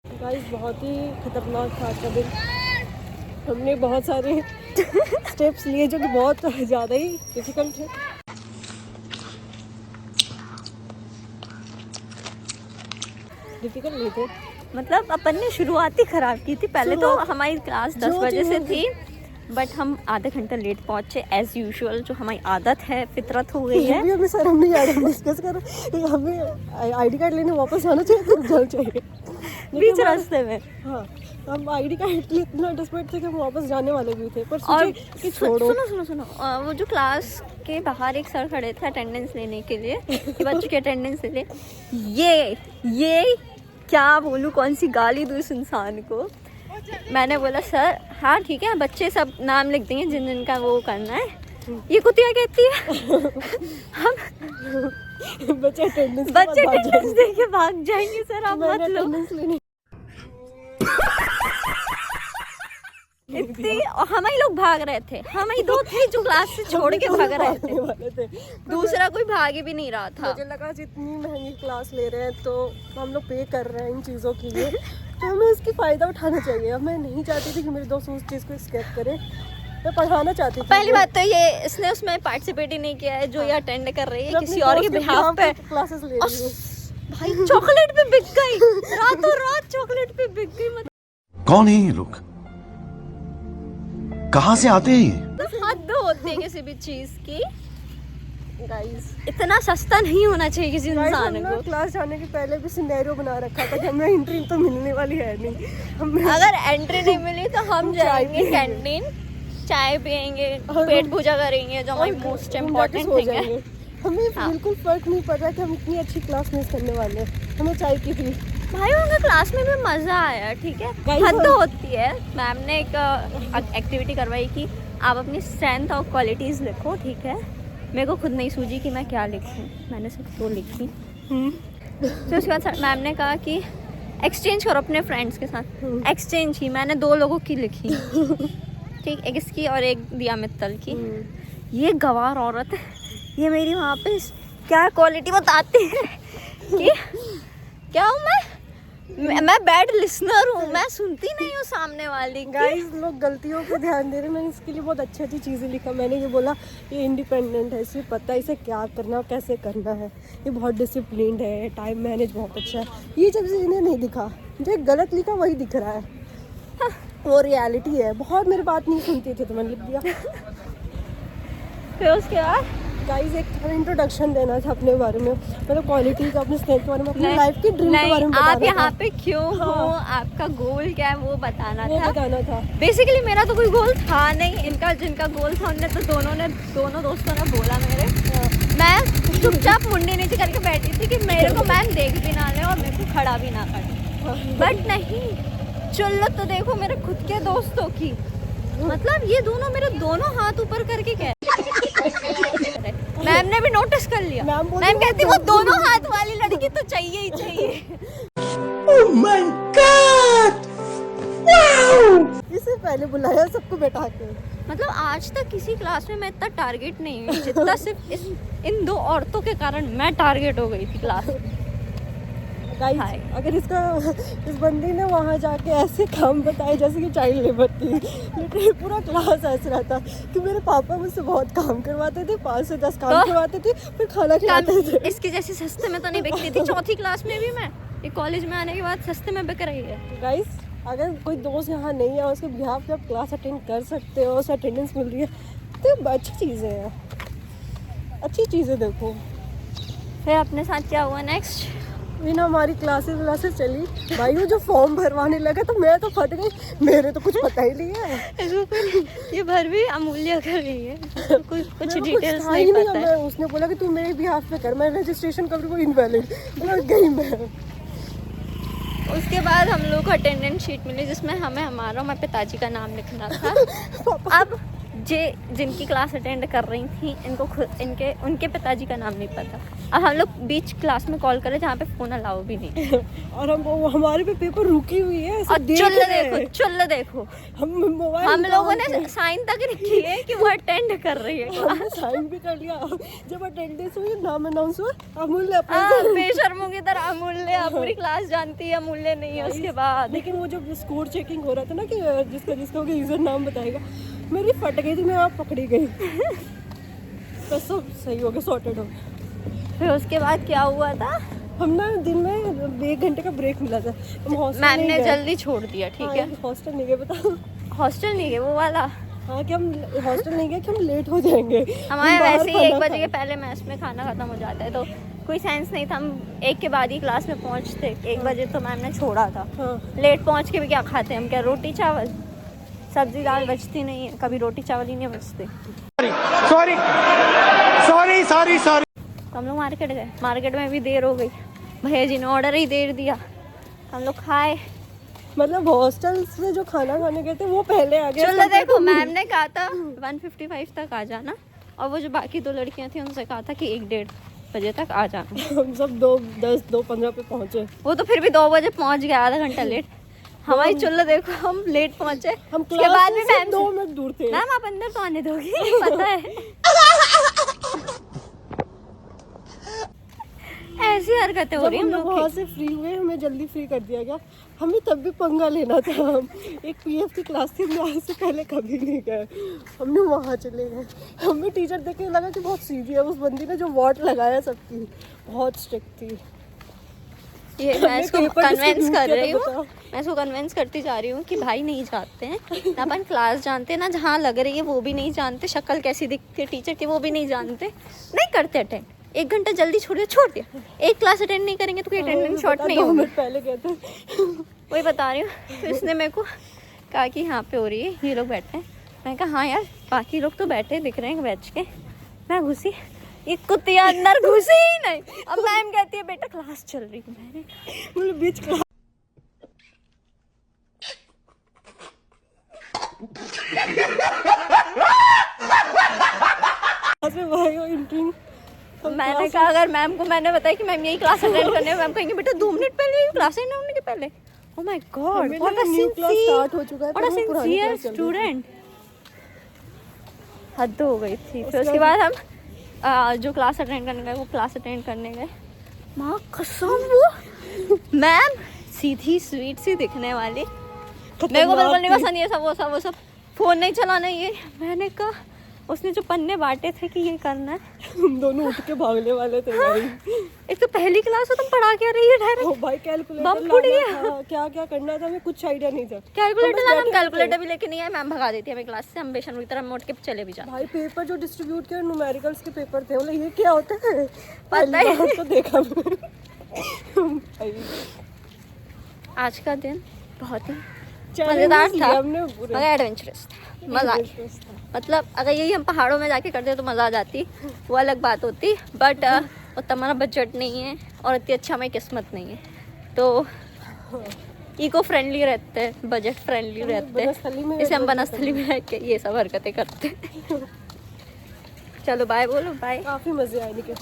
Guys बहुत ही खतरनाक था आज का दिन। हमने बहुत सारे स्टेप्स लिए जो कि बहुत ज़्यादा ही डिफिकल्ट थे। डिफिकल्ट नहीं थे, मतलब अपन ने शुरुआत ही खराब की थी। पहले तो हमारी क्लास 10 बजे से थी, बट हम आधे घंटे लेट पहुंचे एज यूजुअल, जो हमारी आदत है, फितरत हो गई है। हमें सर हम नहीं आ रहे, डिस्कस कर रहे, हमें आईडी कार्ड लेने वापस आना चाहिए तो जल्द चाहिए बीच रास्ते में। हाँ, हम आईडी कार्ड के लिए इतना डेस्परेट थे कि हम वापस जाने वाले भी थे, पर और सोचे कि छोड़ो। सुनो वो जो क्लास के बाहर एक सर खड़े थे अटेंडेंस लेने के लिए कि बच्चों की अटेंडेंस ले ले। ये क्या बोलूँ, कौन सी गाली दूँ इस इंसान को। मैंने बोला सर हाँ ठीक है, बच्चे सब नाम लिख देंगे जिन जिनका वो करना है। ये कुतिया कहती है हम बच्चे अटेंडेंस दे के भाग जाएंगे। सर आप मत लो। इतनी हमारे लोग भाग रहे थे, हमारी दो थे जो क्लास से छोड़ के भाग रहे थे, दूसरा कोई भागे भी नहीं रहा था। मुझे लगा जितनी महंगी क्लास ले रहे हैं तो हम लोग पे कर रहे हैं इन चीज़ों के लिए, तो हमें इसकी फ़ायदा उठाना चाहिए। अब मैं नहीं चाहती थी कि मेरे दोस्त उस चीज़ को स्किप करें, मैं पढ़ाना चाहती थी। पहली बात तो ये इसने उसमें पार्टिसिपेट ही नहीं किया है जो ये अटेंड कर रही है, किसी और के बिहाफ पे क्लासेस ले रही है। भाई चॉकलेट पे बिक गई, रातों रात चॉकलेट पे बिक गई। मतलब कौन है ये लोग, कहाँ से आते हैं? हद होती है किसी भी चीज की। गाइस इतना सस्ता नहीं होना चाहिए किसी इंसान को। क्लास जाने के पहले भी सिनेरियो बना रखा था कि हमें एंट्री तो मिलने वाली है नहीं। अगर एंट्री नहीं मिली तो हम जाएंगे कैंटीन, चाय पियेंगे, पेट पूजा करेंगे, जो हमारी मोस्ट इम्पोर्टेंट थिंग है। हमें बिल्कुल फर्क नहीं पड़ रहा कि हम इतनी अच्छी क्लास मिस करने वाले हैं। हमें चाय की थी भाई, उनका क्लास में भी मज़ा आया, ठीक है। हद होती है। मैम ने एक एक्टिविटी करवाई कि आप अपनी स्ट्रेंथ और क्वालिटीज़ लिखो, ठीक है। मेरे को खुद नहीं सूझी कि मैं क्या लिखूं, मैंने सिर्फ दो लिखी। फिर उसके बाद मैम ने कहा कि एक्सचेंज करो अपने फ्रेंड्स के साथ। एक्सचेंज ही मैंने 2 लोगों की लिखी, ठीक, एक इसकी और एक दिया मित्तल की। ये गवार औरत है, ये मेरी वहाँ पे क्या क्वालिटी बताती है कि क्या हूँ मैं बैड लिसनर हूँ, मैं सुनती नहीं हूँ सामने वाली की। गाइस लोग गलतियों पे ध्यान दे रहे हैं। मैंने इसके लिए बहुत अच्छी अच्छी चीज़ें लिखा। मैंने ये बोला ये इंडिपेंडेंट है, इसे पता है इसे क्या करना और कैसे करना है, ये बहुत डिसिप्लिन्ड है, टाइम मैनेज बहुत अच्छा है। ये जब से इन्हें नहीं दिखा, जो गलत लिखा वही दिख रहा है। हाँ, वो रियलिटी है। बहुत मेरी बात नहीं सुनती थी तो मैंने लिख दिया। फिर उसके बाद गाइस एक इंट्रोडक्शन देना था अपने बारे में, मतलब क्वालिटी का, अपने स्ट्रेंथ के बारे में, अपनी लाइफ की ड्रीम के बारे में बताना था। आप यहाँ पे क्यों हो, आपका गोल क्या है वो बताना था। बेसिकली मेरा तो कोई गोल था नहीं, इनका जिनका गोल था उनने तो दोनों दोस्तों ने बोला मेरे। मैं चुपचाप मुंडी नीचे करके बैठी थी कि मेरे को मैम देख भी ना ले और मेरे को खड़ा भी ना करे, बट नहीं, चुल्लत तो देखो मेरे खुद के दोस्तों की। मतलब ये दोनों मेरे दोनों हाथ ऊपर करके कह मैम ने भी नोटिस कर लिया। मैम कहती वो दोनों हाथ वाली लड़की तो चाहिए ही चाहिए। Oh my God! Wow! इसे पहले बुलाया सबको बैठा के। मतलब आज तक किसी क्लास में मैं इतना टारगेट नहीं हुई जितना सिर्फ इन 2 औरतों के कारण मैं टारगेट हो गई थी क्लास। गाइस अगर इस बंदी ने वहाँ जाके ऐसे काम बताए जैसे कि चाइल्ड लेबर थी, लेकिन पूरा क्लास ऐसे रहता कि मेरे पापा मुझसे बहुत काम करवाते थे, 5 से 10 काम करवाते थे, फिर खाना खिलाते थे। इसकी जैसे सस्ते में तो नहीं बिकती थी। 4थी क्लास में भी मैं, ये कॉलेज में आने के बाद सस्ते में बिक रही है। गाइस अगर कोई दोस्त यहाँ नहीं है, उसके बिहाफ पे आप क्लास अटेंड कर सकते हो, उसे अटेंडेंस मिल रही है, तो अच्छी चीज़ें हैं, अच्छी चीज़ें देखो। फिर अपने साथ क्या हुआ नेक्स्ट? बिना हमारी क्लासेस चली भाई, वो जो फॉर्म भरवाने लगा तो मैं तो फट गई, मेरे तो कुछ पता ही नहीं है। ये भर भी अमूल्य कर रही है, कुछ डिटेल्स नहीं पता है। उसने बोला कि तू मेरे बिहाफ पे कर, मैं रजिस्ट्रेशन कर, वो इनवैलिड गई मैं। उसके बाद हम लोग को अटेंडेंस शीट मिली जिसमें हमें हमारा और मेरे पिताजी का नाम लिखना था। अब जिनकी क्लास अटेंड कर रही थी उनके पिताजी का नाम नहीं पता। अब हम लोग बीच क्लास में कॉल करें जहाँ पे फोन अलाउ भी नहीं और हमारे पे पेपर रुकी हुई है। और चुल्ल देखो हम लोगों ने साइन तक नहीं किए कि वो अटेंड कर रही है। हमने साइन भी कर लिया। जब अटेंडेंस हुई, नाम अनाउंस हुआ, अमूल्य बेशर्मों की तरह पूरी क्लास जानती है, मूल्य नहीं है उसके बाद। लेकिन वो जब स्कोर चेकिंग हो रहा था ना कि जिसका जिसका होगा यूजर नाम बताएगा, मेरी फट गई थी, मैं वहाँ पकड़ी गई। तो सब सही हो गया, सॉर्टेड हो गया। फिर उसके बाद क्या हुआ था, हम ना दिन में 1 घंटे का ब्रेक मिला था, हम हॉस्टल मैम नहीं ने गए। जल्दी छोड़ दिया, ठीक है। हॉस्टल नहीं गए, बताओ। हॉस्टल नहीं गए वो वाला, हाँ कि हम हॉस्टल नहीं गए कि हम लेट हो जाएंगे। हमारे हम बाहर वैसे ही खाना 1 बजे खाए। के पहले मैथ्स में खाना खत्म हो जाता है, तो कोई सेंस नहीं था, हम 1 के बाद ही क्लास में पहुंचते। 1 बजे तो मैम ने छोड़ा था। हाँ लेट पहुंच के भी क्या खाते हैं हम, क्या रोटी चावल, सब्जी दाल बचती नहीं है, कभी रोटी चावल ही नहीं बचते। Sorry sorry sorry sorry. तो हम लोग मार्केट गए, मार्केट में भी देर हो गई, भैया जी ने ऑर्डर ही दे दिया, हम लोग खाए। मतलब हॉस्टल से जो खाना खाने गए थे वो पहले आ गए। चलो देखो, मैम ने कहा था 1:55 तक आ जाना, और वो जो बाकी 2 लड़कियां थी उनसे कहा था कि 1-1:30 बजे तक आ जाना। हम सब 2:10 2:15 पे पहुंचे। वो तो फिर भी 2 बजे पहुंच गया, आधा घंटा लेट। हमारी चुल्ला देखो, हम लेट पहुंचे। हम उसके क्लास बाद भी से मैम 2 मिनट दूर थे। मैम आप अंदर तो आने दोगी, पता है। ऐसी हरकतें हो जब रही हम हम लोग लोग वहाँ की। से फ्री हुए, हमें जल्दी फ्री कर दिया गया। हमें तब भी पंगा लेना था। हम एक पीएफ की क्लास थी, हम आज से पहले कभी नहीं गए, हमने वहाँ चले गए। हमें टीचर देख के लगा कि बहुत सीधी है। उस बंदी ने जो वॉट लगाया सबकी, बहुत स्ट्रिक्ट थी। ये मैं हमने इसको पेपर कन्वेंस distribute कर किया था, रही हूँ, बताओ। मैं इसको कन्वेंस करती जा रही हूँ कि भाई नहीं जाते हैं ना, अपन क्लास जानते हैं ना, जहाँ लग रही है वो भी नहीं जानते, शक्ल कैसी दिखती है टीचर की वो भी नहीं जानते, नहीं करते अटेंड। 1 घंटा जल्दी छोड़ दिया, एक क्लास अटेंड नहीं करेंगे तो कोई अटेंडेंस शॉर्ट नहीं 2 होगा। मिनट पहले गए थे। वही बता रही हूँ। तो इसने मेरे को कहा कि यहाँ पे हो रही है, ये लोग बैठे हैं। मैंने कहा हाँ यार, बाकी लोग तो बैठे दिख रहे हैं बैठ के। मैं घुसी, ये कुतिया अंदर घुसी ही नहीं। अब मैम कहती है बेटा क्लास चल रही है। मैंने मतलब बीच क्लास में भाई इंटरिंग। मैंने कहा अगर मैम को मैंने बताया कि मैम यही क्लास अटेंड करने है, मैम कहेंगे बेटा 2 मिनट पहले ही क्लास अटेंड होने के पहले। ओह माय गॉड, हमें व्हाट ना अ न्यू क्लास स्टार्ट हो चुका है, व्हाट अ तो हमें पुरानी सिंसियर क्लास चल रही है। स्टूडेंट। हद हो गई थी। फिर उसके बाद हम जो क्लास अटेंड करने गए, वो क्लास अटेंड करने गए। माँ कसम, वो मैम सीधी स्वीट सी दिखने वाली, मेरे को बिल्कुल नहीं पसंद ये सब वो सब फोन नहीं चलाना ये। मैंने कहा, उसने जो पन्ने बांटे थे कि ये करना है, हम दोनों उठ के भागने वाले थे भाई। एक तो पहली क्लास हो तुम पढ़ा क्या रही है डायरेक्ट। ओ भाई कैलकुलेटर बम फूट गया। लाना था, क्या क्या करना था, हमें कुछ आइडिया नहीं था। कैलकुलेटर हम लाना, बस बैठे कैलकुलेटर भी लेके नहीं आए, मैम भगा देती है हमें क्लास से, हम बेशर्म की तरह मोड़ के चले भी जाते। भाई पेपर जो डिस्ट्रीब्यूट किया, न्यूमेरिकल्स के पेपर थे, बोले ये क्या होता है, पता पहली है। बार तो देखा मैंने। आज का दिन बहुत ही Challenges मज़ेदार लिए था, हमने पूरे। मगर एडवेंचरस था, मज़ा आया। मतलब अगर यही हम पहाड़ों में जाके करते तो मज़ा आ जाती, वो अलग बात होती, बट उतना हमारा बजट नहीं है और इतनी अच्छा हमारी किस्मत नहीं है, तो इको फ्रेंडली रहते हैं, बजट फ्रेंडली रहते बनस्थली में हैं, इसे हम बनस्थली में रह के ये सब हरकतें करते हैं। चलो बाय बोलो, बाय। काफी मजे आए लेकिन।